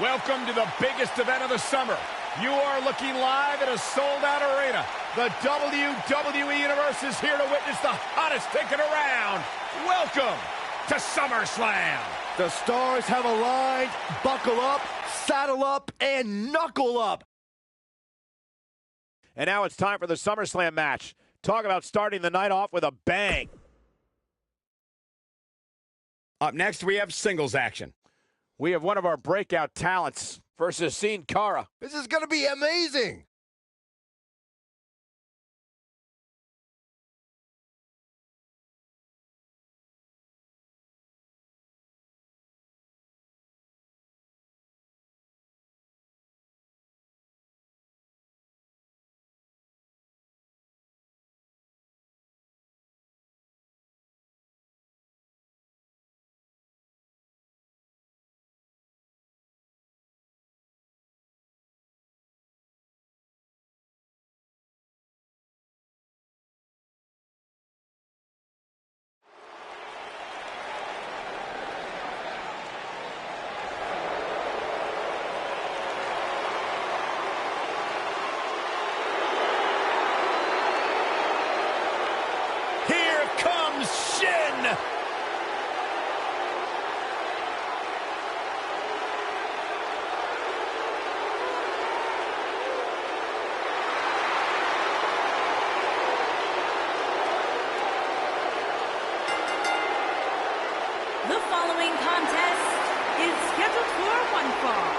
Welcome to the biggest event of the summer. You are looking live at a sold-out arena. The WWE Universe is here to witness the hottest ticket around. Welcome to SummerSlam. The stars have aligned. Buckle up, saddle up, and knuckle up. And now it's time for the SummerSlam match. Talk about starting the night off with a bang. Up next, we have singles action. We have one of our breakout talents versus Sin Cara. This is going to be amazing. The following contest is scheduled for one fall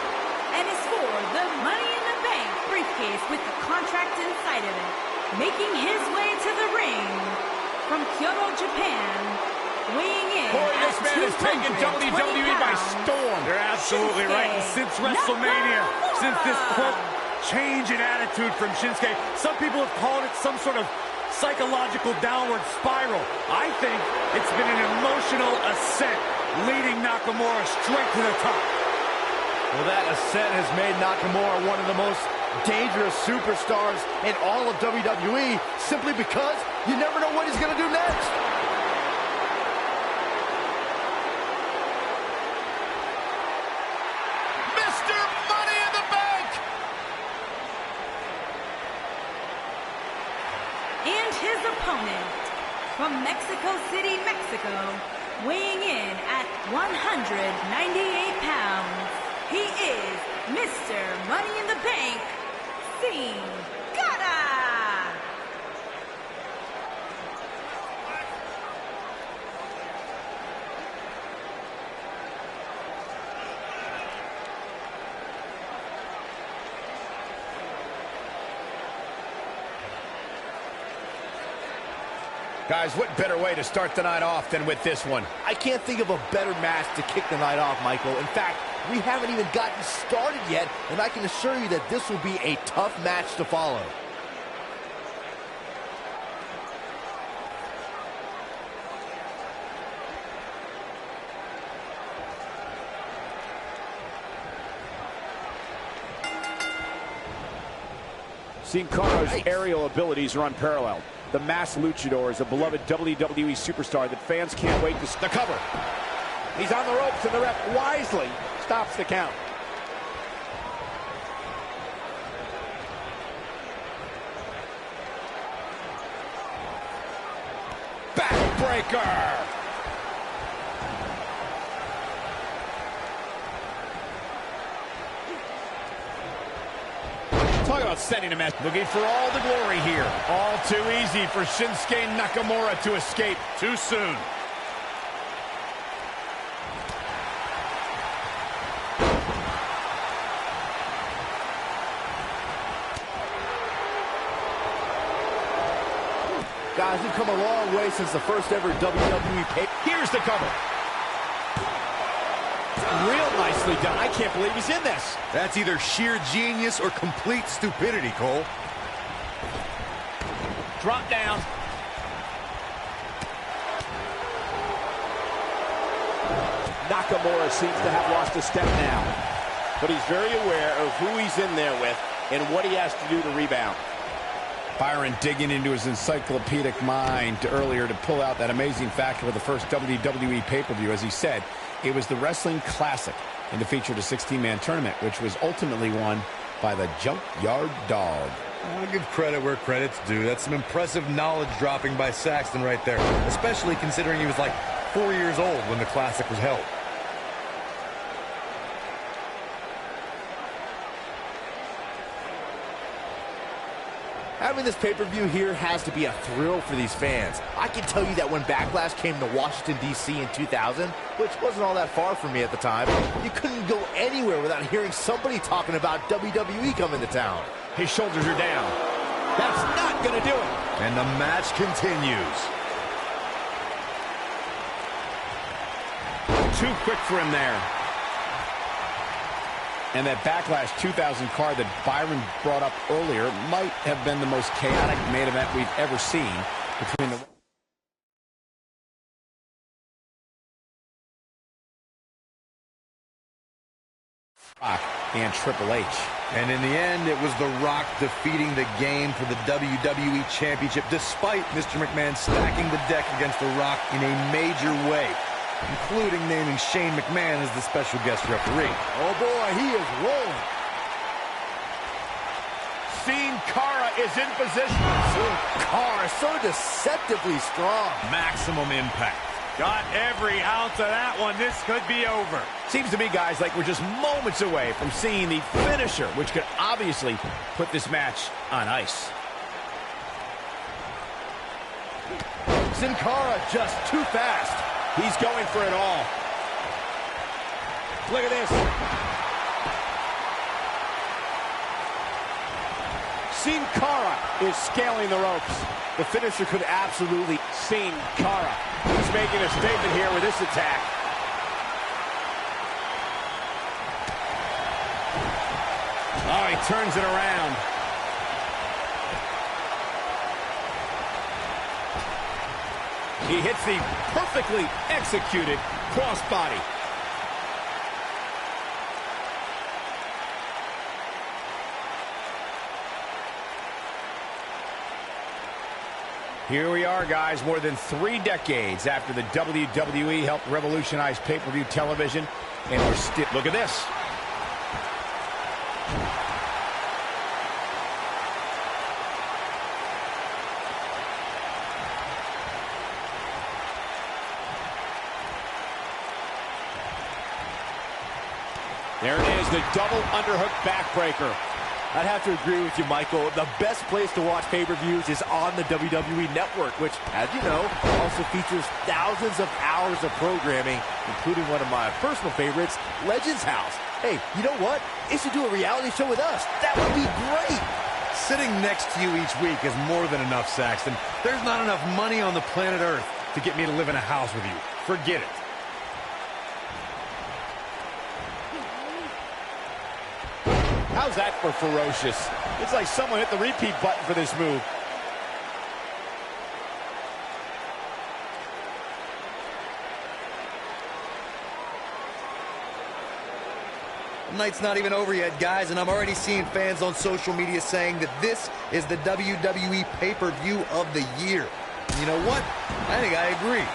and is for the Money in the Bank briefcase with the contract inside of it. Making his way to the ring from Kyoto, Japan, weighing in Boy, at this man has taken WWE by storm. You're absolutely right. And since WrestleMania, since this quote change in attitude from Shinsuke, some people have called it some sort of psychological downward spiral. I think it's been an emotional ascent, leading Nakamura straight to the top. Well, that ascent has made Nakamura one of the most dangerous superstars in all of WWE, simply because you never know what he's going to do next. Mr. Money in the Bank! And his opponent from Mexico City, Mexico, weighing in at 198 pounds, he is Mr. Money in the Bank, Sin Cara! Guys, what better way to start the night off than with this one? I can't think of a better match to kick the night off, Michael. In fact, we haven't even gotten started yet, and I can assure you that this will be a tough match to follow. Sin Cara's aerial abilities are unparalleled. The masked luchador is a beloved WWE superstar that fans can't wait to the cover. He's on the ropes, and the ref wisely stops the count. Backbreaker! Talk about sending a message. Looking for all the glory here. All too easy for Shinsuke Nakamura to escape too soon. Guys, we've come a long way since the first ever WWE pay. Here's the cover. Real nicely done. I can't believe he's in this. That's either sheer genius or complete stupidity, Cole. Drop down. Nakamura seems to have lost a step now, but he's very aware of who he's in there with and what he has to do to rebound. Byron digging into his encyclopedic mind earlier to pull out that amazing fact of the first WWE pay-per-view. As he said, it was the Wrestling Classic. and it featured a 16-man tournament, which was ultimately won by the Junkyard Dog. I'll give credit where credit's due. That's some impressive knowledge dropping by Saxton right there, especially considering he was like 4 years old when the Classic was held. Having this pay-per-view here has to be a thrill for these fans. I can tell you that when Backlash came to Washington, D.C. in 2000, which wasn't all that far from me at the time, you couldn't go anywhere without hearing somebody talking about WWE coming to town. His shoulders are down. That's not going to do it. And the match continues. Too quick for him there. And that Backlash 2000 card that Byron brought up earlier might have been the most chaotic main event we've ever seen between the Rock and Triple H. And in the end, it was The Rock defeating the game for the WWE Championship, despite Mr. McMahon stacking the deck against The Rock in a major way, including naming Shane McMahon as the special guest referee. Oh boy, he is rolling. Sin Cara is in position. Sin Cara, so deceptively strong. Maximum impact. Got every ounce of that one. This could be over. Seems to me, guys, like we're just moments away from seeing the finisher, which could obviously put this match on ice. Sin Cara just too fast. He's going for it all. Look at this. Sin Cara is scaling the ropes. The finisher could absolutely Sin Cara. He's making a statement here with this attack. Oh, he turns it around. He hits the perfectly executed crossbody. Here we are, guys, more than 3 decades after the WWE helped revolutionize pay-per-view television, and we're still... Look at this. There it is, the double underhook backbreaker. I'd have to agree with you, Michael. The best place to watch pay-per-views is on the WWE Network, which, as you know, also features thousands of hours of programming, including one of my personal favorites, Legends House. Hey, you know what? They should do a reality show with us. That would be great. Sitting next to you each week is more than enough, Saxton. There's not enough money on the planet Earth to get me to live in a house with you. Forget it. How's that for ferocious? It's like someone hit the repeat button for this move. The night's not even over yet, guys, and I'm already seeing fans on social media saying that this is the WWE pay-per-view of the year. And you know what? I think I agree.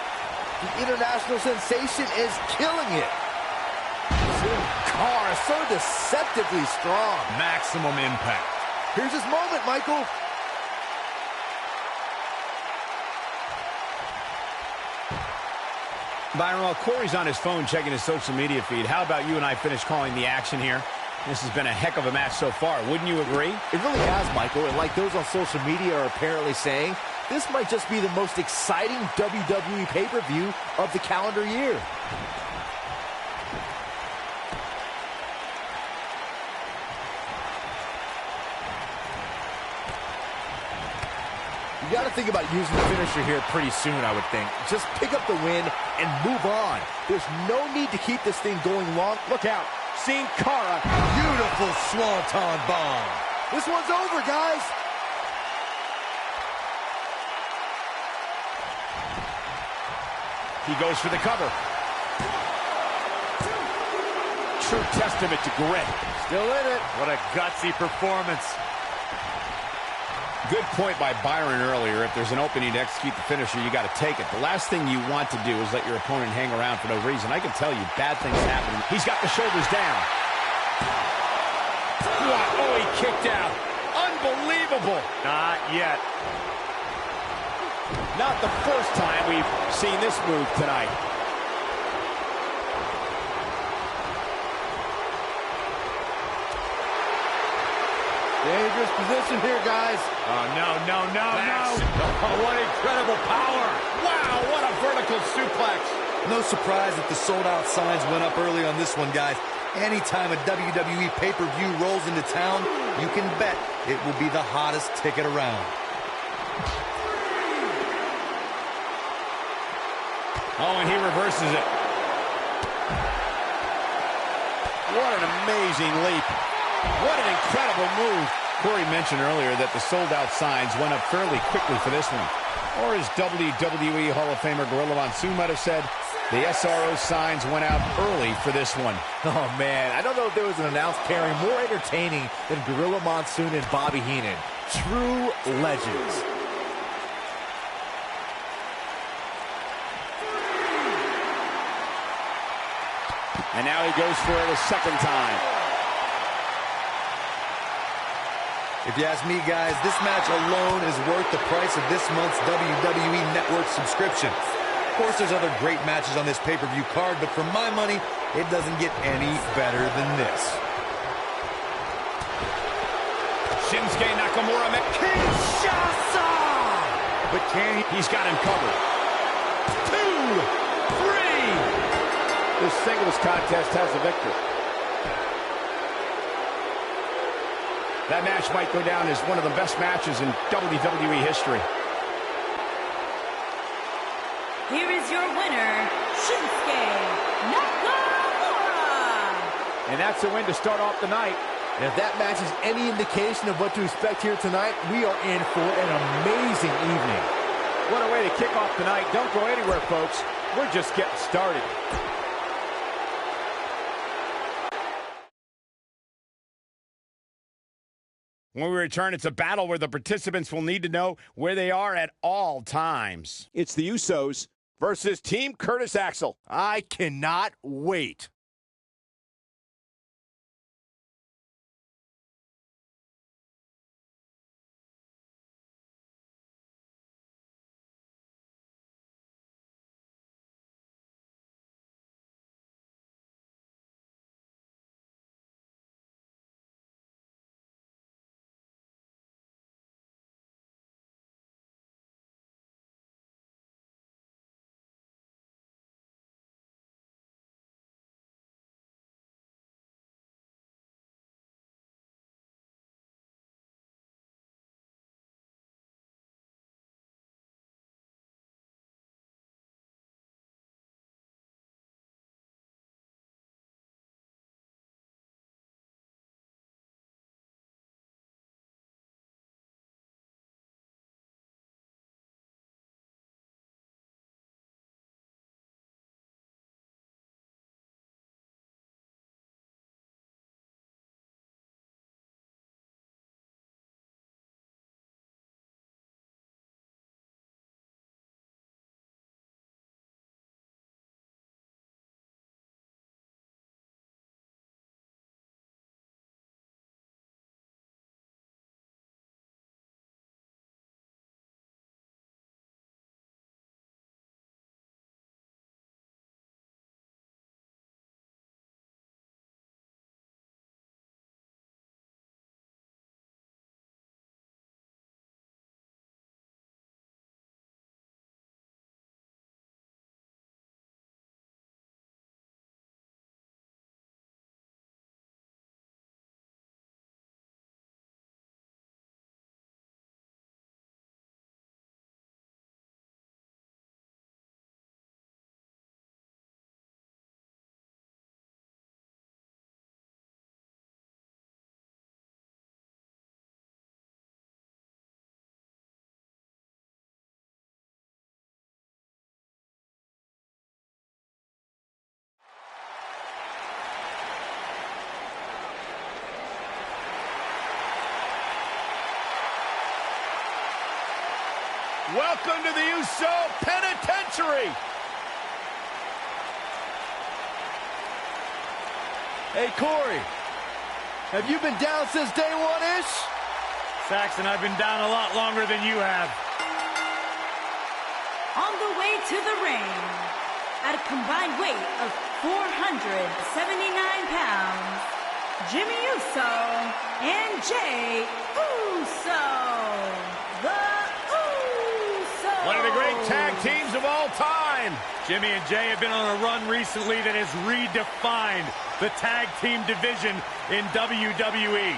The international sensation is killing it. Sin Cara, so deceptively strong. Maximum impact. Here's his moment, Michael. Byron, while Corey's on his phone checking his social media feed, how about you and I finish calling the action here? This has been a heck of a match so far. Wouldn't you agree? It really has, Michael. And like those on social media are apparently saying, this might just be the most exciting WWE pay-per-view of the calendar year. You got to think about using the finisher here pretty soon, I would think. Just pick up the win and move on. There's no need to keep this thing going long. Look out. Sin Cara. Beautiful swanton bomb. This one's over, guys. He goes for the cover. True testament to grit. Still in it. What a gutsy performance. Good point by Byron earlier. If there's an opening to execute the finisher, you got to take it. The last thing you want to do is let your opponent hang around for no reason. I can tell you, bad things happen. He's got the shoulders down. What? Oh, he kicked out. Unbelievable. Not yet. Not the first time we've seen this move tonight. Dangerous position here, guys. Oh, no. Oh, what incredible power. Wow, what a vertical suplex. No surprise that the sold-out signs went up early on this one, guys. Anytime a WWE pay-per-view rolls into town, you can bet it will be the hottest ticket around. Oh, and he reverses it. What an amazing leap. What an incredible move. Corey mentioned earlier that the sold-out signs went up fairly quickly for this one. Or as WWE Hall of Famer Gorilla Monsoon might have said, the SRO signs went out early for this one. Oh, man, I don't know if there was an announced pairing more entertaining than Gorilla Monsoon and Bobby Heenan. True legends. And now he goes for it a second time. If you ask me, guys, this match alone is worth the price of this month's WWE Network subscription. Of course, there's other great matches on this pay-per-view card, but for my money, it doesn't get any better than this. Shinsuke Nakamura met Kinshasa! But can he? He's got him covered. 2, 3! This singles contest has a victor. That match might go down as one of the best matches in WWE history. Here is your winner, Shinsuke Nakamura. And that's a win to start off the night. And if that match is any indication of what to expect here tonight, we are in for an amazing evening. What a way to kick off the night. Don't go anywhere, folks. We're just getting started. When we return, it's a battle where the participants will need to know where they are at all times. It's the Usos versus Team Curtis Axel. I cannot wait. Welcome to the Uso Penitentiary. Hey, Corey, have you been down since day one-ish? Saxon, I've been down a lot longer than you have. On the way to the ring, at a combined weight of 479 pounds, Jimmy Uso and Jey Uso. The Usos. One of the great tag teams of all time. Jimmy and Jey have been on a run recently that has redefined the tag team division in WWE.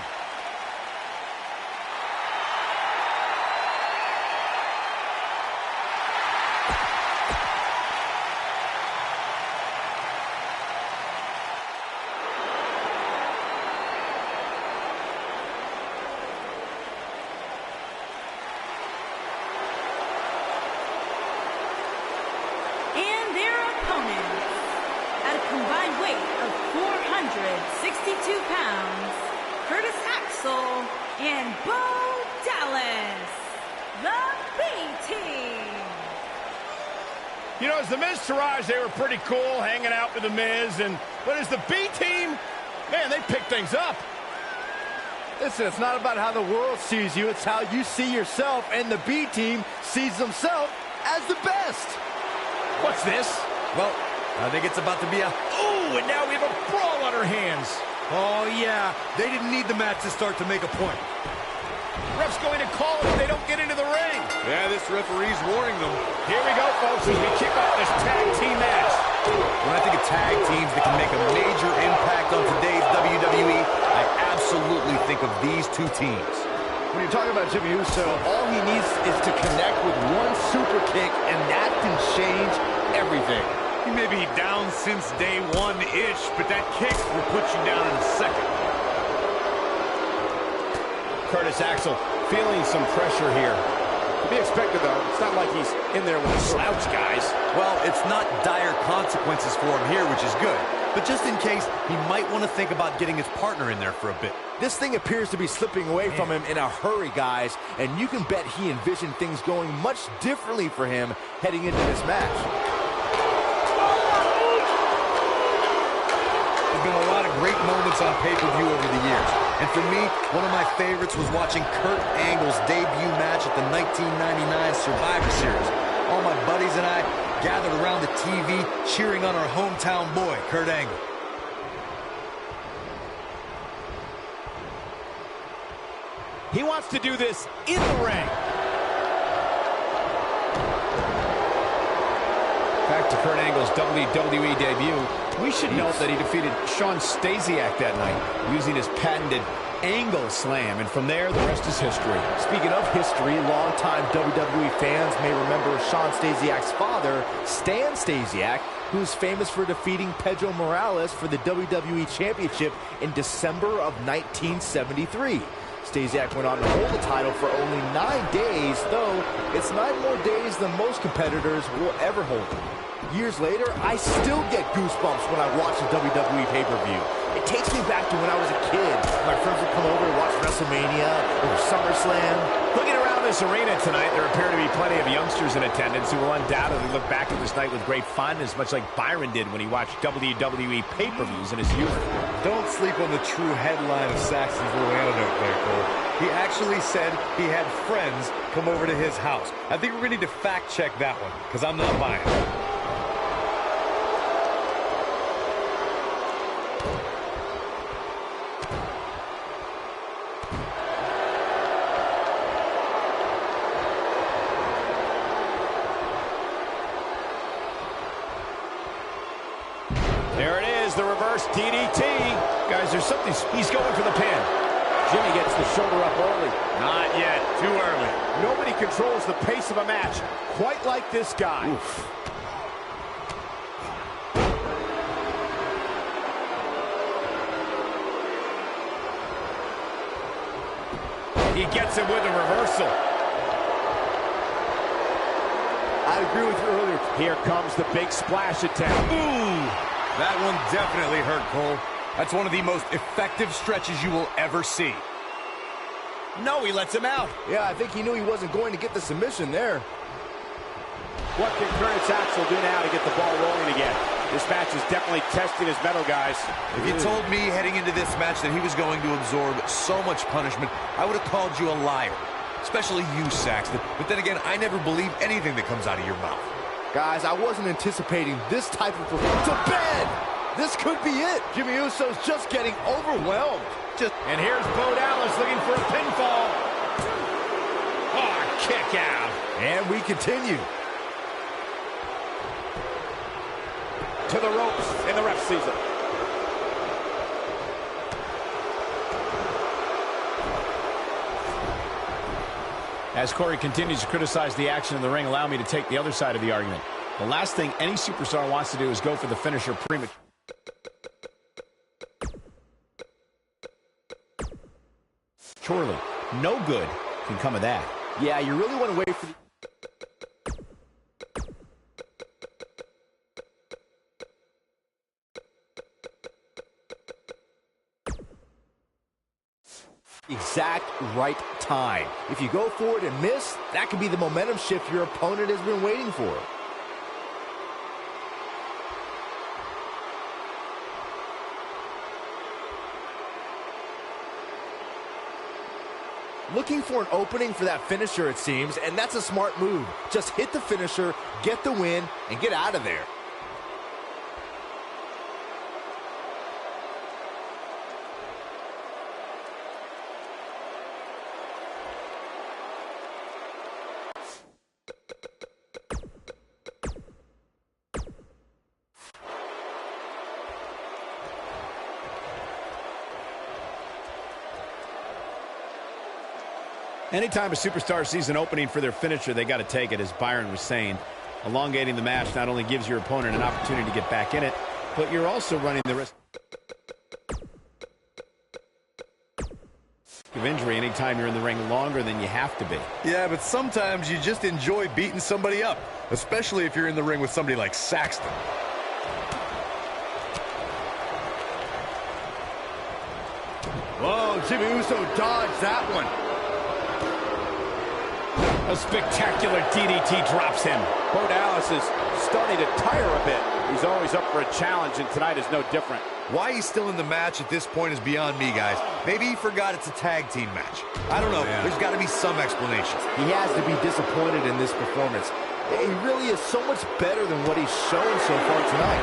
And their opponents, at a combined weight of 462 pounds, Curtis Axel and Bo Dallas, the B-Team. You know, as the Miz Taraj, they were pretty cool hanging out with the Miz, but as the B-Team, man, they pick things up. Listen, it's not about how the world sees you, it's how you see yourself, and the B-Team sees themselves as the best. What's this? Well, I think it's about to be a... Ooh, and now we have a brawl on our hands. Oh, yeah. They didn't need the match to start to make a point. Ref's going to call it if they don't get into the ring. Yeah, this referee's warning them. Here we go, folks, as we kick off this tag team match. When I think of tag teams that can make a major impact on today's WWE, I absolutely think of these two teams. When you're talking about Jimmy Uso, all he needs is to connect with one super kick, and that can change everything. You may be down since day one-ish, but that kick will put you down in a second. Curtis Axel feeling some pressure here. To be expected, though. It's not like he's in there with a slouch, guys. Well, it's not dire consequences for him here, which is good. But just in case, he might want to think about getting his partner in there for a bit. This thing appears to be slipping away from him in a hurry, guys, and you can bet he envisioned things going much differently for him heading into this match. There's been a lot of great moments on pay-per-view over the years. And for me, one of my favorites was watching Kurt Angle's debut match at the 1999 Survivor Series. All my buddies and I gathered around the TV cheering on our hometown boy, Kurt Angle. He wants to do this in the ring. Back to Kurt Angle's WWE debut. We should note that he defeated Shawn Stasiak that night using his patented Angle Slam, and from there, the rest is history. Speaking of history, longtime WWE fans may remember Shawn Stasiak's father, Stan Stasiak, who's famous for defeating Pedro Morales for the WWE Championship in December of 1973. Stasiak went on to hold the title for only 9 days, though it's 9 more days than most competitors will ever hold it. Years later, I still get goosebumps when I watch a WWE pay-per-view. It takes me back to when I was a kid. My friends would come over and watch WrestleMania or SummerSlam. Looking around this arena tonight, there appear to be plenty of youngsters in attendance who will undoubtedly look back at this night with great fondness, much like Byron did when he watched WWE pay-per-views in his youth. Don't sleep on the true headline of Saxon's little anecdote there, Cole. He actually said he had friends come over to his house. I think we're going to need to fact-check that one, because I'm not buying it. There it is, the reverse DDT. Guys, there's something. He's going for the pin. Jimmy gets the shoulder up early. Not yet, too early. Nobody controls the pace of a match quite like this guy. Oof. He gets it with a reversal. I agree with you earlier. Here comes the big splash attempt. Ooh! That one definitely hurt, Cole. That's one of the most effective stretches you will ever see. No, he lets him out. Yeah, I think he knew he wasn't going to get the submission there. What can Curtis Axel do now to get the ball rolling again? This match is definitely testing his mettle, guys. If you told me heading into this match that he was going to absorb so much punishment, I would have called you a liar. Especially you, Saxton. But then again, I never believe anything that comes out of your mouth. Guys, I wasn't anticipating this type of performance. To bed! This could be it. Jimmy Uso's just getting overwhelmed. And here's Bo Dallas looking for a pinfall. Oh, kick out. And we continue. To the ropes, and the ref sees it. As Corey continues to criticize the action in the ring, allow me to take the other side of the argument. The last thing any superstar wants to do is go for the finisher prematurely. No good can come of that. Yeah, you really want to wait for the... exact right time. If you go forward and miss, that could be the momentum shift your opponent has been waiting for. Looking for an opening for that finisher, it seems, and that's a smart move. Just hit the finisher, get the win, and get out of there. Anytime a superstar sees an opening for their finisher, they got to take it, as Byron was saying. Elongating the match not only gives your opponent an opportunity to get back in it, but you're also running the risk of injury anytime you're in the ring longer than you have to be. Yeah, but sometimes you just enjoy beating somebody up, especially if you're in the ring with somebody like Saxton. Whoa, Jimmy Uso dodged that one. A spectacular DDT drops him. Bo Dallas is starting to tire a bit. He's always up for a challenge, and tonight is no different. Why he's still in the match at this point is beyond me, guys. Maybe he forgot it's a tag team match. I don't know. There's got to be some explanation. He has to be disappointed in this performance. He really is so much better than what he's shown so far tonight.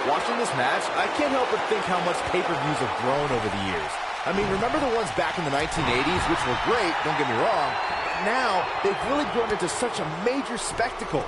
Watching this match, I can't help but think how much pay-per-views have grown over the years. I mean, remember the ones back in the 1980s, which were great, don't get me wrong. Now, they've really grown into such a major spectacle.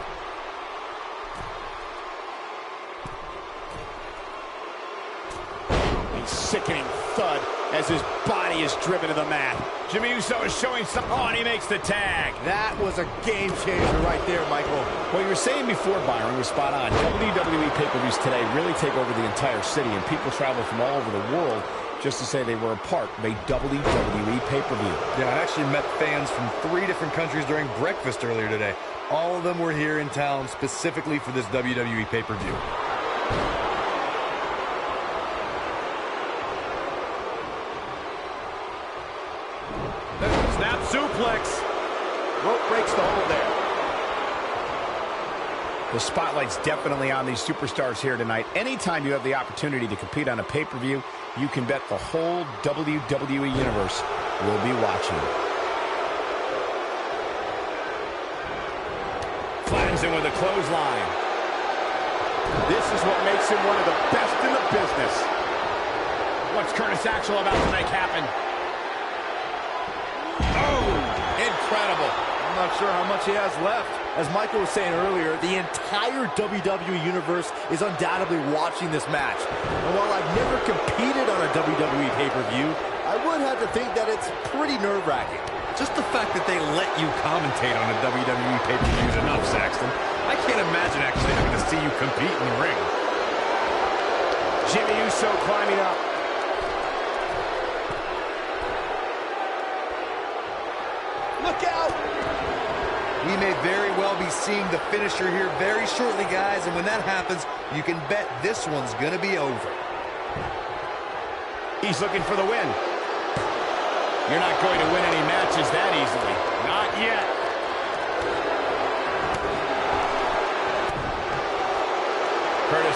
A sickening thud as his body is driven to the mat. Jimmy Uso is showing some... Oh, and he makes the tag. That was a game changer right there, Michael. What you were saying before, Byron, was spot on. WWE pay-per-views today really take over the entire city, and people travel from all over the world just to say they were a part of a WWE pay-per-view. Yeah, I actually met fans from 3 different countries during breakfast earlier today. All of them were here in town specifically for this WWE pay-per-view. Snap suplex. Rope breaks the hold there. The spotlight's definitely on these superstars here tonight. Anytime you have the opportunity to compete on a pay-per-view, you can bet the whole WWE Universe will be watching. Flattens him with a clothesline. This is what makes him one of the best in the business. What's Curtis Axel about to make happen? Oh, incredible. I'm not sure how much he has left. As Michael was saying earlier, the entire WWE Universe is undoubtedly watching this match. And while I've never competed on a WWE pay-per-view, I would have to think that it's pretty nerve-wracking. Just the fact that they let you commentate on a WWE pay-per-view is enough, Saxton. I can't imagine actually having to see you compete in the ring. Jimmy Uso climbing up. Look out! We may very well be seeing the finisher here very shortly, guys, and when that happens, you can bet this one's gonna be over. He's looking for the win. You're not going to win any matches that easily. Not yet.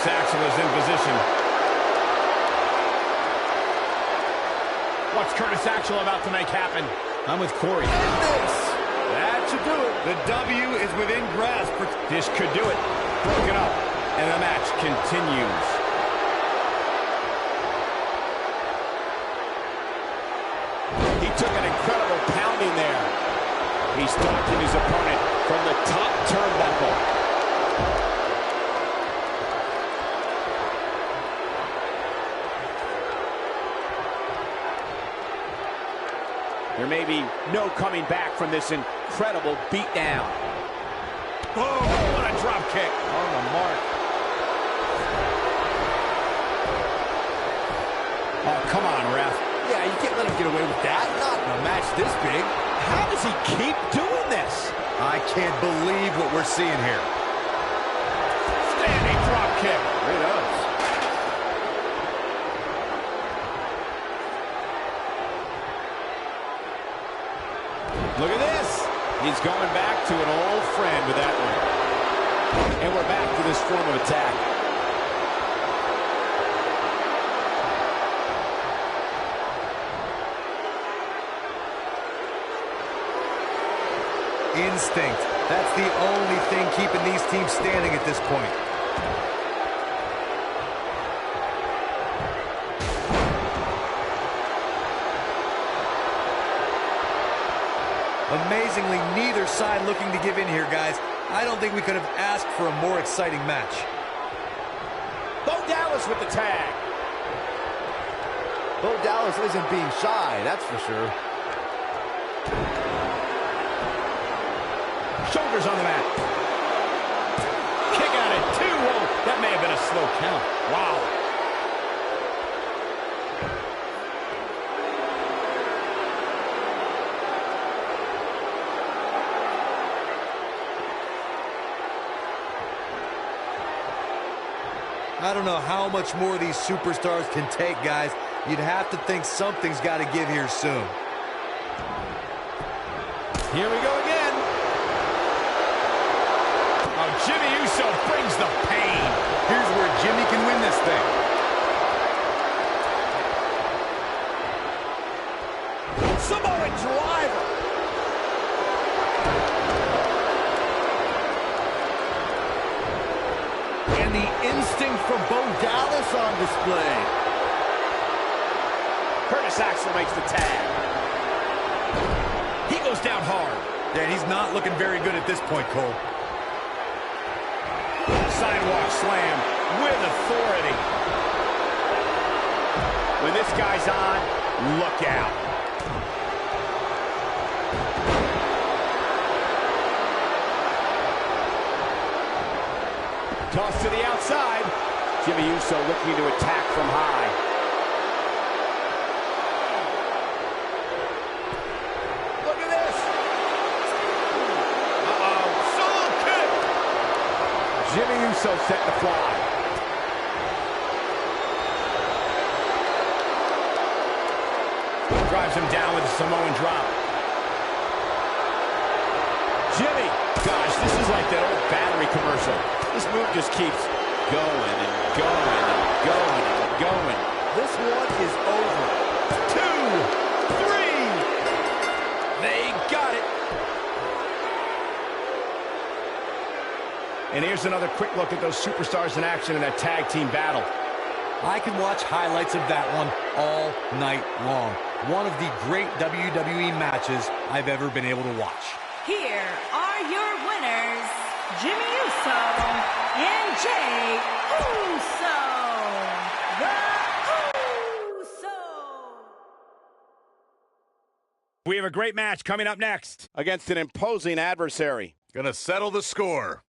Curtis Axel is in position. What's Curtis Axel about to make happen? I'm with Corey. That should do it. The W is within grasp. This could do it. Broken up, and the match continues. He took an incredible pounding there. He's stalking his opponent from the top turnbuckle. There may be no coming back from this incredible beatdown. Oh, what a drop kick. On the mark. Oh, come on, ref. Yeah, you can't let him get away with that. Not in a match this big. How does he keep doing this? I can't believe what we're seeing here. Standing drop kick. He does. Look at this. He's going back to an old friend with that one. And we're back to this form of attack. Instinct. That's the only thing keeping these teams standing at this point. Amazingly, neither side looking to give in here, guys. I don't think we could have asked for a more exciting match. Bo Dallas with the tag. Bo Dallas isn't being shy, that's for sure. Shoulders on the mat. Kick out at 2. Whoa, that may have been a slow count. Wow. I don't know how much more these superstars can take, guys. You'd have to think something's got to give here soon. Here we go again. Oh, Jimmy Uso brings the pain. Here's where Jimmy can win this thing. Samoan driver. And the instinct from Bo Dallas on display. Curtis Axel makes the tag. He goes down hard. Yeah, he's not looking very good at this point, Cole. Sidewalk slam with authority. When this guy's on, look out. Toss to the outside. Jimmy Uso looking to attack from high. Look at this. Uh-oh. Solo kick. Jimmy Uso set to fly. Drives him down with a Samoan drop. Jimmy. Gosh, this is like that old battery commercial. This move just keeps going and going and going and going. This one is over. 2, 3. They got it. And here's another quick look at those superstars in action in that tag team battle. I can watch highlights of that one all night long. One of the great WWE matches I've ever been able to watch. Here are your winners, Jimmy Uso and Jey Uso. The Uso. We have a great match coming up next against an imposing adversary. Gonna settle the score.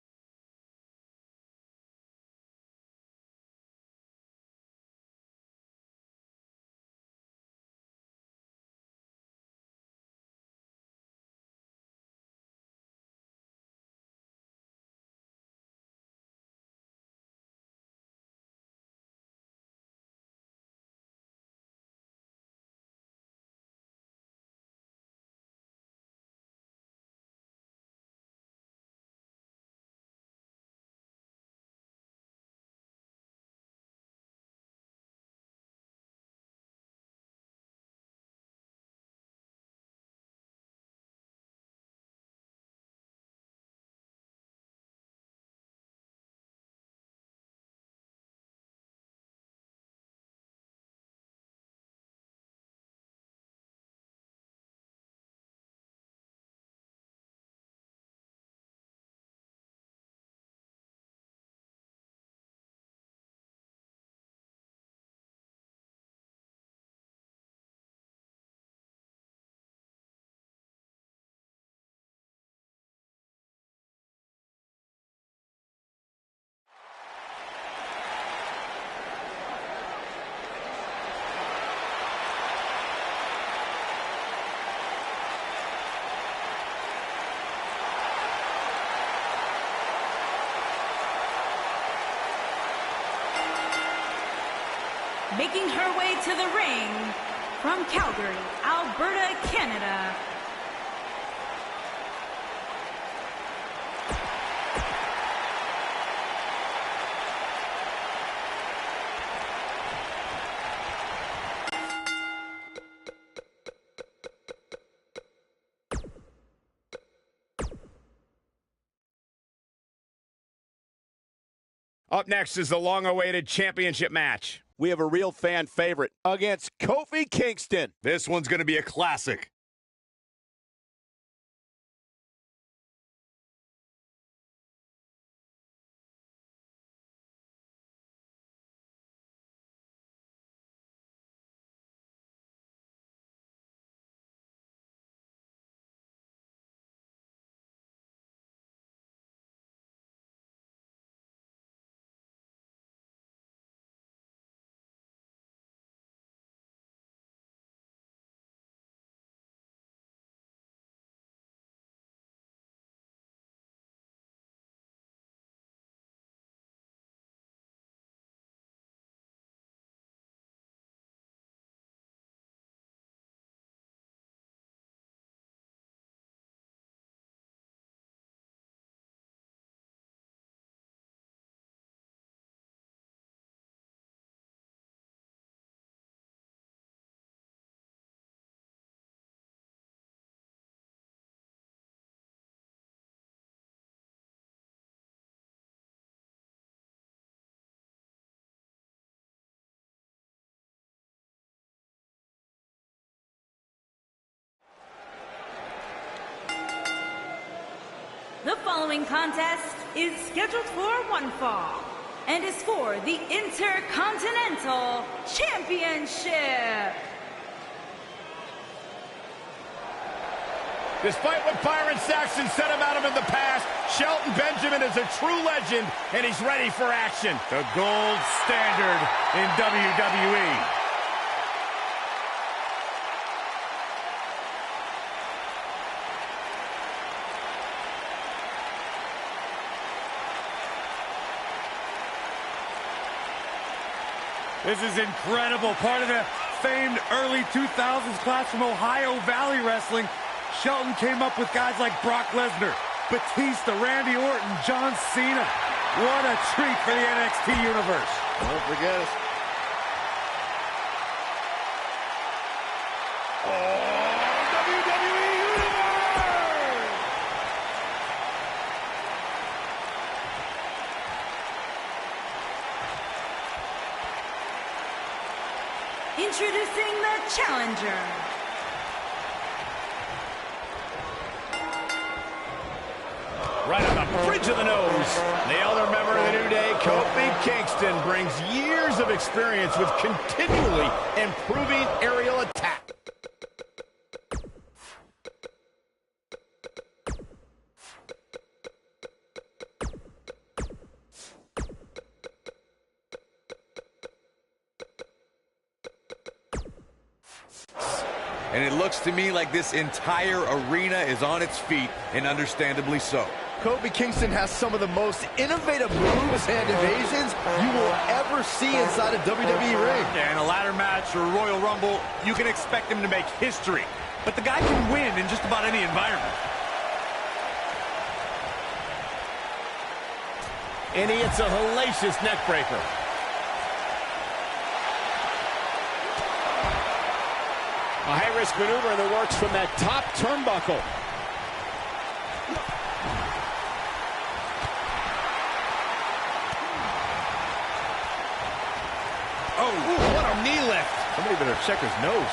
making her way to the ring from Calgary, Alberta, Canada. Up next is the long-awaited championship match. We have a real fan favorite against Kofi Kingston. This one's going to be a classic. The following contest is scheduled for one fall and is for the Intercontinental Championship. Despite what Byron Saxton said about him in the past, Shelton Benjamin is a true legend, and he's ready for action. The gold standard in WWE. This is incredible. Part of the famed early 2000s class from Ohio Valley Wrestling. Shelton came up with guys like Brock Lesnar, Batista, Randy Orton, John Cena. What a treat for the NXT universe. Don't forget us. WWE Universe! Introducing the challenger. Right on the bridge of the nose. The elder member of the New Day, Kofi Kingston, brings years of experience with continually improving aerial attack. And it looks to me like this entire arena is on its feet, and understandably so. Kofi Kingston has some of the most innovative moves and evasions you will ever see inside a WWE ring. Yeah, in a ladder match or a Royal Rumble, you can expect him to make history. But the guy can win in just about any environment. And he hits a hellacious neckbreaker. A high-risk maneuver in the works from that top turnbuckle. Oh, what a knee lift. Somebody better check his nose.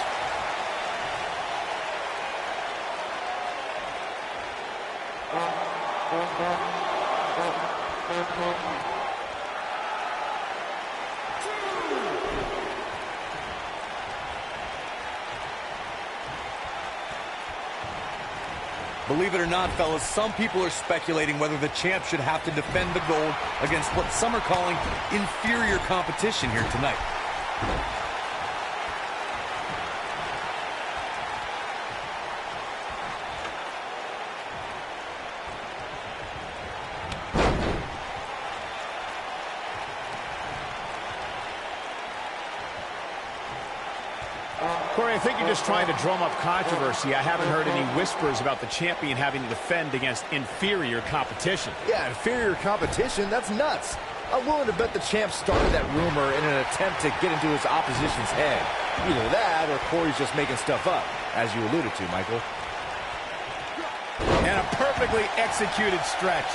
Believe it or not, fellas, some people are speculating whether the champ should have to defend the gold against what some are calling inferior competition here tonight. Corey, I think you're just trying to drum up controversy. I haven't heard any whispers about the champion having to defend against inferior competition. Yeah, inferior competition? That's nuts. I'm willing to bet the champ started that rumor in an attempt to get into his opposition's head. Either that or Corey's just making stuff up, as you alluded to, Michael. And a perfectly executed stretch.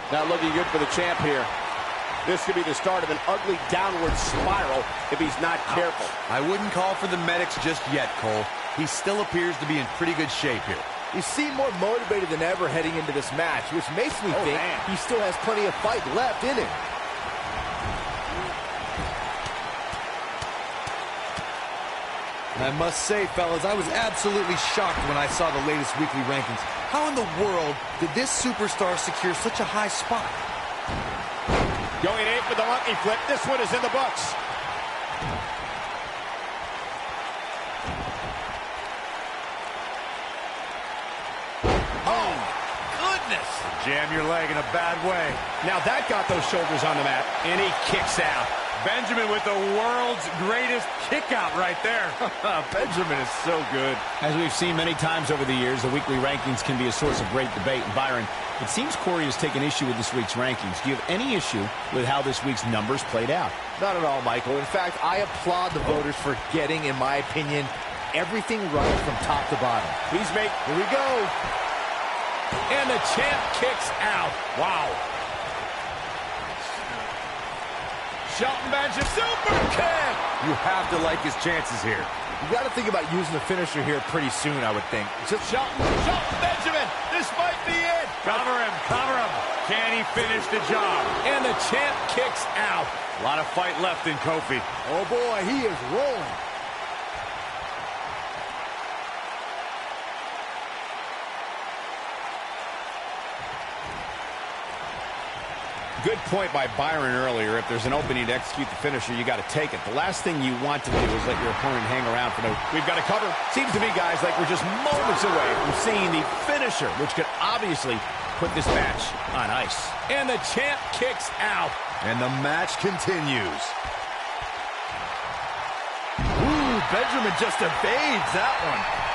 Not looking good for the champ here. This could be the start of an ugly downward spiral if he's not careful. I wouldn't call for the medics just yet, Cole. He still appears to be in pretty good shape here. He seemed more motivated than ever heading into this match, which makes me think he still has plenty of fight left in him. I must say, fellas, I was absolutely shocked when I saw the latest weekly rankings. How in the world did this superstar secure such a high spot? Going 8 with the monkey flip. This one is in the books. Oh, goodness. Jam your leg in a bad way. Now that got those shoulders on the mat, and he kicks out. Benjamin with the world's greatest kick out right there. Benjamin is so good. As we've seen many times over the years, the weekly rankings can be a source of great debate. And Byron, it seems Corey has taken issue with this week's rankings. Do you have any issue with how this week's numbers played out? Not at all, Michael. In fact, I applaud the voters for getting, in my opinion, everything right from top to bottom. Here we go. And the champ kicks out. Wow. Shelton Benjamin, super kick! You have to like his chances here. You got to think about using the finisher here pretty soon, I would think. Just Shelton Benjamin, this might be it! Cover him, cover him. Can he finish the job? And the champ kicks out. A lot of fight left in Kofi. Oh boy, he is rolling. Good point by Byron earlier. If there's an opening to execute the finisher, you got to take it. The last thing you want to do is let your opponent hang around for no... We've got to cover. Seems to me, guys, like we're just moments away from seeing the finisher, which could obviously put this match on ice. And the champ kicks out. And the match continues. Ooh, Benjamin just evades that one.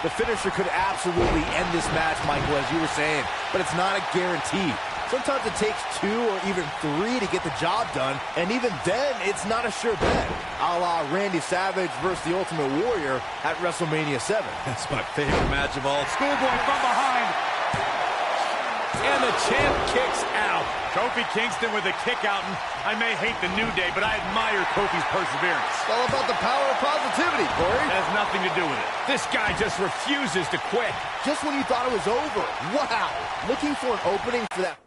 The finisher could absolutely end this match, Michael, as you were saying, but it's not a guarantee. Sometimes it takes 2 or even 3 to get the job done, and even then, it's not a sure bet. A la Randy Savage versus the Ultimate Warrior at WrestleMania 7. That's my favorite match of all. Schoolboy from behind. And the champ kicks out. Kofi Kingston with a kick out, and I may hate the New Day, but I admire Kofi's perseverance. It's all about the power of positivity, Corey. It has nothing to do with it. This guy just refuses to quit. Just when you thought it was over. Wow. Looking for an opening for that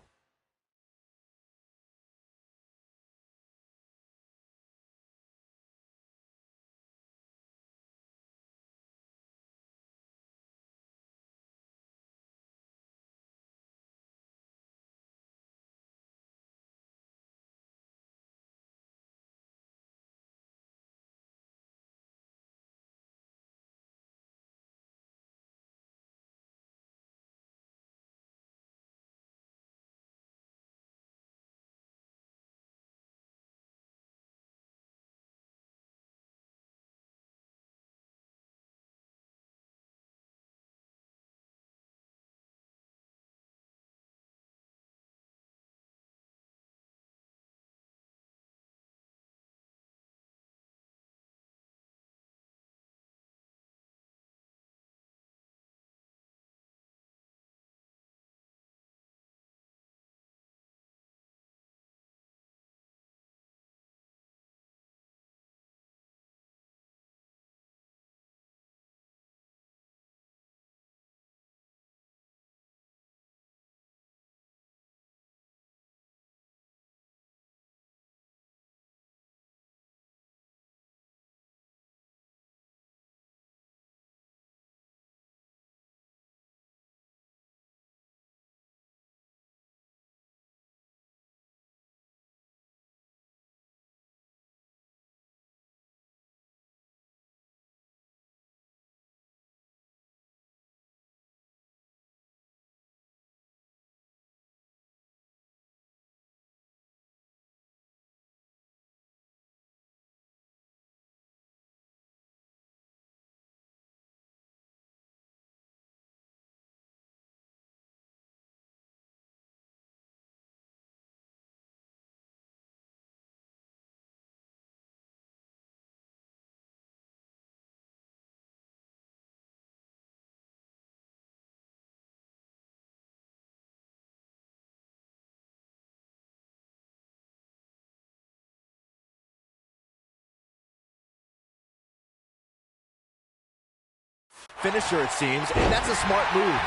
Finisher, it seems, and that's a smart move.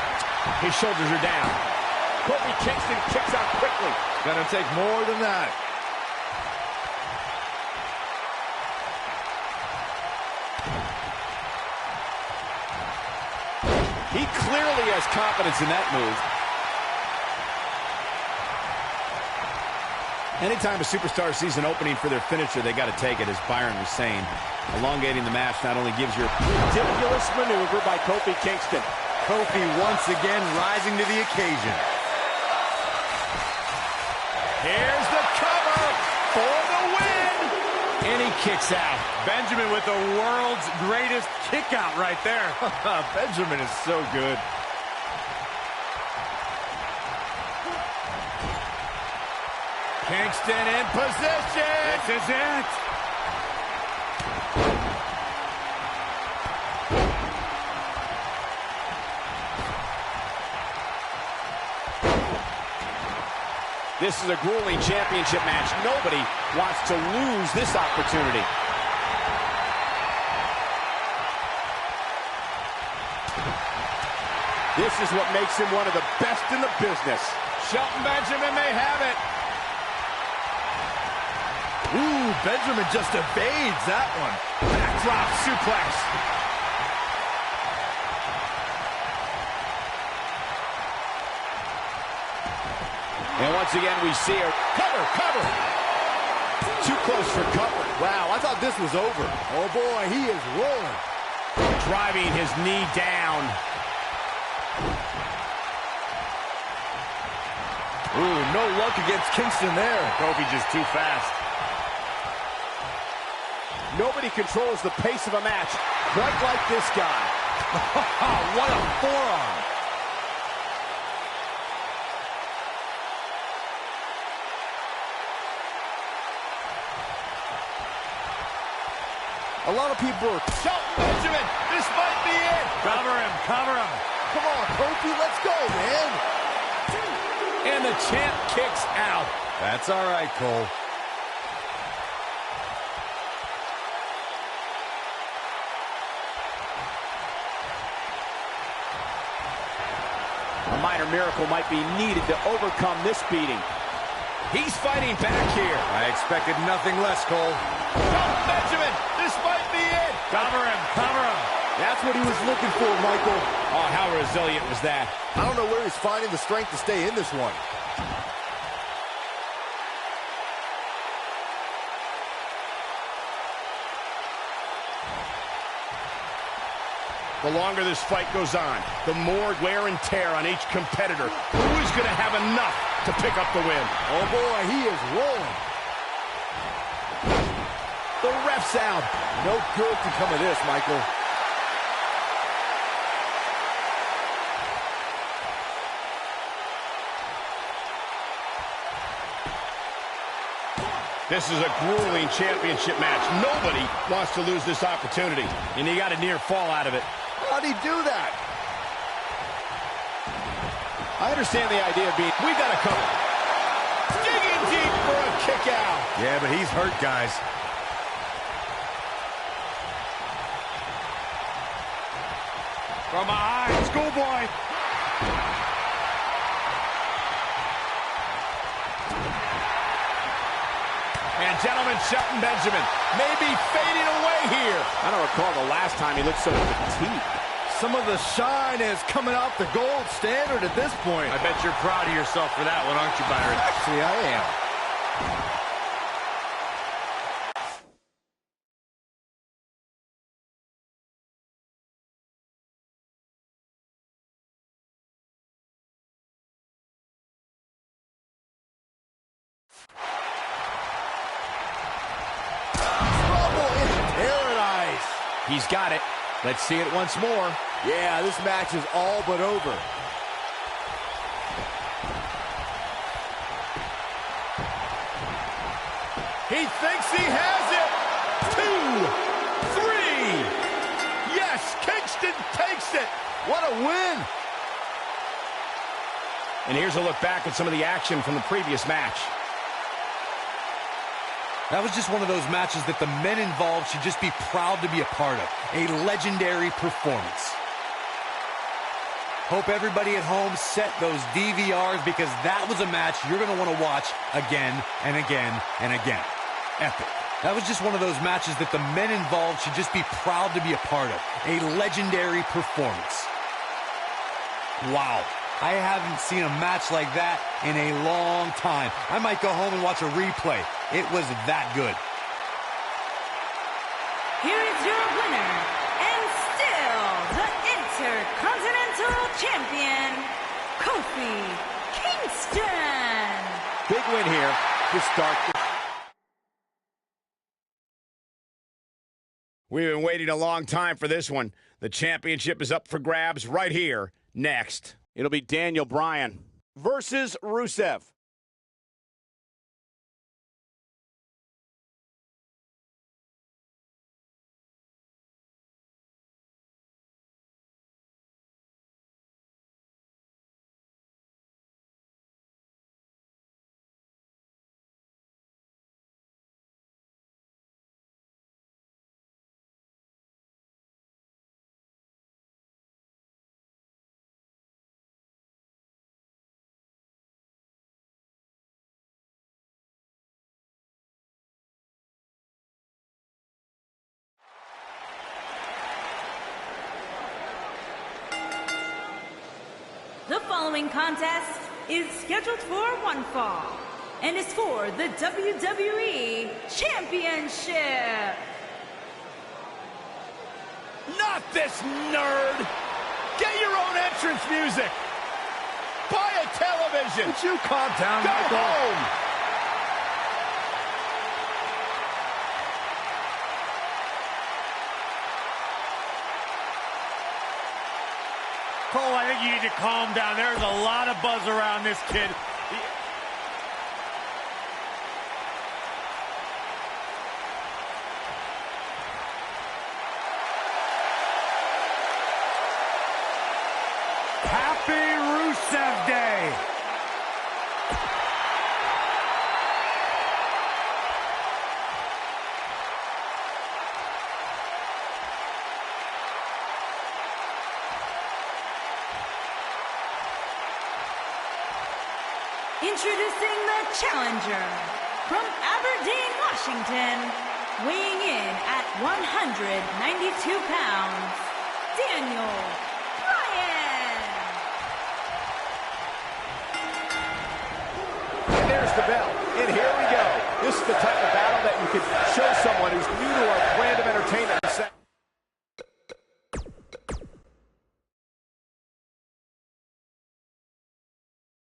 His shoulders are down. Kofi Kingston kicks out quickly. Gonna take more than that. He clearly has confidence in that move. Anytime a superstar sees an opening for their finisher, they got to take it, as Byron was saying. Elongating the match not only gives you ridiculous maneuver by Kofi Kingston. Kofi once again rising to the occasion. Here's the cover for the win. And he kicks out. Benjamin with the world's greatest kick out right there. Benjamin is so good. Kingston in position. This is it. This is a grueling championship match. Nobody wants to lose this opportunity. This is what makes him one of the best in the business. Shelton Benjamin may have it. Ooh, Benjamin just evades that one. Backdrop suplex. And once again, we see a cover. Too close for cover. Wow, I thought this was over. Oh, boy, he is rolling. Driving his knee down. Ooh, no luck against Kingston there. Kofi just too fast. Nobody controls the pace of a match quite like this guy. What a forearm. A lot of people are... Shelton Benjamin, this might be it. Cover him, cover him. Come on, Kofi, let's go, man. And the champ kicks out. That's all right, Cole. A minor miracle might be needed to overcome this beating. He's fighting back here. I expected nothing less, Cole. Shelton Benjamin, this might be it. Cover him, cover him. That's what he was looking for, Michael. Oh, how resilient was that? I don't know where he's finding the strength to stay in this one. The longer this fight goes on, the more wear and tear on each competitor. Who is going to have enough to pick up the win? Oh, boy, he is rolling. The ref's out. No good can come of this, Michael. This is a grueling championship match. Nobody wants to lose this opportunity. And he got a near fall out of it. How'd he do that? I understand the idea of being... We got a cover. Digging deep for a kick out. Yeah, but he's hurt, guys. From behind, schoolboy. And gentlemen, Shelton Benjamin may be fading away here. I don't recall the last time he looked so fatigued. Some of the shine is coming off the gold standard at this point. I bet you're proud of yourself for that one, aren't you, Byron? Actually, I am. He's got it. Let's see it once more. Yeah, this match is all but over. He thinks he has it. 2, 3. Yes, Kingston takes it. What a win. And here's a look back at some of the action from the previous match. That was just one of those matches that the men involved should just be proud to be a part of. A legendary performance. Hope everybody at home set those DVRs, because that was a match you're going to want to watch again and again and again. Epic. That was just one of those matches that the men involved should just be proud to be a part of. A legendary performance. Wow. I haven't seen a match like that in a long time. I might go home and watch a replay. It was that good. Here is your winner, and still the Intercontinental Champion, Kofi Kingston. Big win here to start the... We've been waiting a long time for this one. The championship is up for grabs right here, next. It'll be Daniel Bryan versus Rusev. The following contest is scheduled for one fall and is for the WWE Championship. Not this nerd! Get your own entrance music! Buy a television! Would you calm down, Go Michael? home! Cole, I think you need to calm down. There's a lot of buzz around this kid. Happy Rusev Day. Introducing the challenger from Aberdeen, Washington, weighing in at 192 pounds, Daniel Bryan. And there's the bell. And here we go. This is the type of battle that you can show someone who's new to our